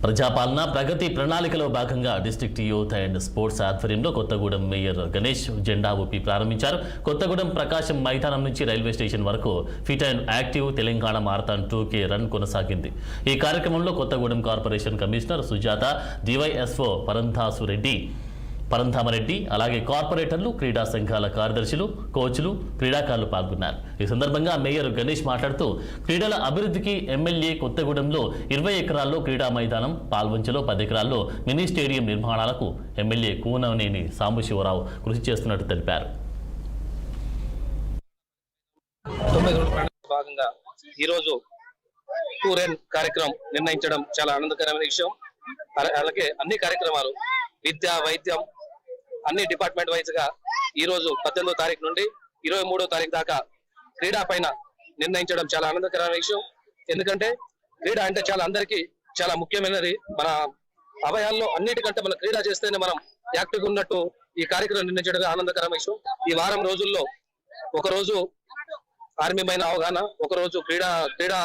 ప్రజాపాలన ప్రగతి ప్రణాళికలో భాగంగా district youth and sports ఆధ్వర్యంలో కొత్తగూడెం మేయర్ గణేష్ జెండా ఊపి ప్రారంభించారు. కొత్తగూడెం ప్రకాశం మైదానం నుంచి రైల్వే స్టేషన్ వరకు fit and active Telangana marathon 2K run కొనసాగింది. ఈ కార్యక్రమంలో Kothagudem corporation commissioner Sujatha, DYSO Parandhama Reddy, అలాగే కార్పొరేటర్లు, క్రీడా సంఘాల కార్యదర్శులు, కోచ్లు, క్రీడాకారులు పాల్గొన్నారు. ఈ సందర్భంగా మేయర్ గణేష్ మాట్లాడుతూ క్రీడల అభివృద్ధికి ఎమ్మెల్యే కొత్తగూడెంలో 20 ఎకరాల్లో క్రీడా మైదానం, పాల్వంచలో 10 ఎకరాల్లో మినీ స్టేడియం నిర్మాణాలకు ఎమ్మెల్యే కూననేని సాంబశివరావు కృషి చేస్తున్నట్టు తెలిపారు. భాగంగా ఈరోజు టూర్ అండ్ కార్యక్రమం నిర్ణయించడం చాలా ఆనందకరమైన విషయం. అలాగే అన్ని కార్యక్రమాలు విద్య, వైద్యం అన్ని డిపార్ట్మెంట్ వైజ్ గా ఈ రోజు 18వ తారీఖు నుండి 23వ తారీఖు దాకా క్రీడా పైన నిర్ణయించడం చాలా ఆనందకరమైన విషయం. ఎందుకంటే క్రీడ అంటే అందరికీ చాలా ముఖ్యమైనది. మన అవయాల్లో అన్నిటికంటే మన క్రీడ చేస్తేనే మనం యాక్టివ్గా ఉన్నట్టు ఈ కార్యక్రమం నిర్ణయించడం ఆనందకరమైన విషయం. ఈ వారం రోజుల్లో ఒకరోజు ఆర్మీ పైన అవగాహన, ఒకరోజు క్రీడా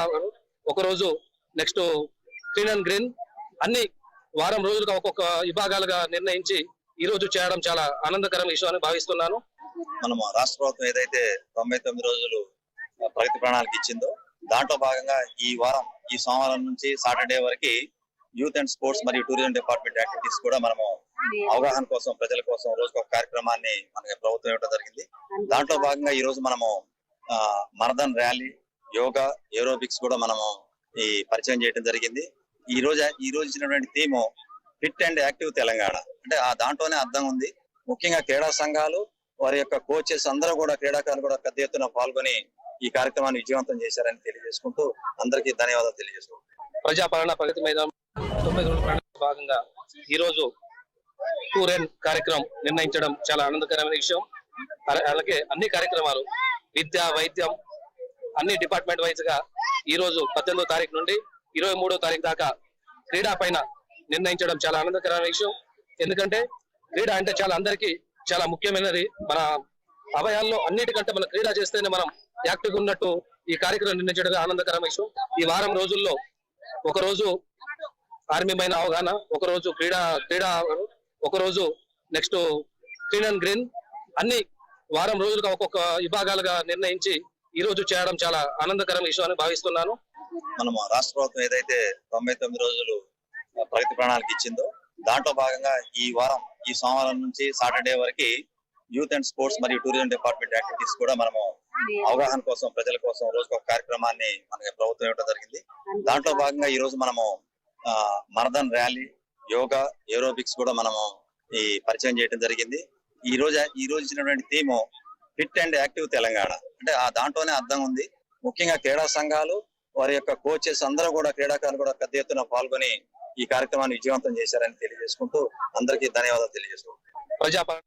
ఒకరోజు నెక్స్ట్ క్లీన్ అండ్ గ్రీన్, అన్ని వారం రోజులుగా ఒక్కొక్క విభాగాలుగా నిర్ణయించి ఈ రోజు చేయడం చాలా ఆనందకరమైన విషయం అని భావిస్తున్నాను. మనము రాష్ట్ర ప్రభుత్వం ఏదైతే 99 రోజులు ప్రగతి ప్రణాళిక ఇచ్చిందో దాంట్లో భాగంగా ఈ సోమవారం నుంచి సాటర్డే వరకు యూత్ అండ్ స్పోర్ట్స్ మరియు టూరిజం డిపార్ట్మెంట్ యాక్టివిటీస్ కూడా మనము అవగాహన కోసం, ప్రజల కోసం రోజుకొక కార్యక్రమాన్ని మనకి ప్రభుత్వం ఇవ్వడం జరిగింది. దాంట్లో భాగంగా ఈ రోజు మనము మరథాన్ ర్యాలీ, యోగా, ఏరోబిక్స్ కూడా మనము ఈ పరిచయం చేయడం జరిగింది. ఈ రోజు ఇచ్చినటువంటి theme fit and active Telangana. అంటే ఆ దాంట్లోనే అర్థం ఉంది. ముఖ్యంగా క్రీడా సంఘాలు, వారి యొక్క కోచెస్ అందరూ కూడా, క్రీడాకారులు కూడా పెద్ద ఎత్తున పాల్గొని ఈ కార్యక్రమాన్ని విజయవంతం చేశారని తెలియజేసుకుంటూ అందరికీ ధన్యవాదాలు తెలియజేసుకుంటూ ప్రజాపాలన ప్రగతి మీద 90 రోజుల భాగంగా ఈ రోజు టూర్ అండ్ కార్యక్రమం నిర్ణయించడం చాలా ఆనందకరమైన విషయం. అలాగే అన్ని కార్యక్రమాలు విద్య, వైద్యం అన్ని డిపార్ట్మెంట్ వైజ్ గా ఈ రోజు 18వ తారీఖు నుండి 23వ తారీఖు దాకా క్రీడా పైన నిర్ణయించడం చాలా ఆనందకరమైన విషయం. ఎందుకంటే క్రీడ అంటే అందరికీ చాలా ముఖ్యమైనది. మన అవయాల్లో అన్నిటికంటే మన క్రీడ చేస్తేనే మనం యాక్టివ్గా ఉన్నట్టు ఈ కార్యక్రమం నిర్ణయించడం ఆనందకరమైన విషయం. ఈ వారం రోజుల్లో ఒకరోజు ఆర్మీ పైన అవగాహన, ఒకరోజు క్రీడా ఒకరోజు నెక్స్ట్ క్లీన్ అండ్ గ్రీన్, అన్ని వారం రోజులుగా ఒక్కొక్క విభాగాలుగా నిర్ణయించి ఈ రోజు చేయడం చాలా ఆనందకరమైన విషయం అని భావిస్తున్నాను. మనము రాష్ట్ర ప్రభుత్వం ఏదైతే 99 రోజులు ప్రగతి ప్రణాళిక ఇచ్చిందో దాంట్లో భాగంగా ఈ సోమవారం నుంచి సాటర్డే వరకు యూత్ అండ్ స్పోర్ట్స్ మరియు టూరిజం డిపార్ట్మెంట్ యాక్టివిటీస్ కూడా మనము అవగాహన కోసం, ప్రజల కోసం రోజుకొక కార్యక్రమాన్ని మనకి ప్రభుత్వం ఇవ్వడం జరిగింది. దాంట్లో భాగంగా ఈ రోజు మనము మరథాన్ ర్యాలీ, యోగా, ఏరోబిక్స్ కూడా మనము ఈ పరిచయం చేయడం జరిగింది. ఈ రోజు ఇచ్చినటువంటి theme fit and active Telangana. అంటే ఆ దాంట్లోనే అర్థం ఉంది. ముఖ్యంగా క్రీడా సంఘాలు, వారి యొక్క కోచెస్ అందరూ కూడా, క్రీడాకారులు కూడా పెద్ద ఎత్తున పాల్గొని ఈ కార్యక్రమాన్ని విజయవంతం చేశారని తెలియజేసుకుంటూ అందరికీ ధన్యవాదాలు తెలియజేసుకుంటూ ప్రజాపాలన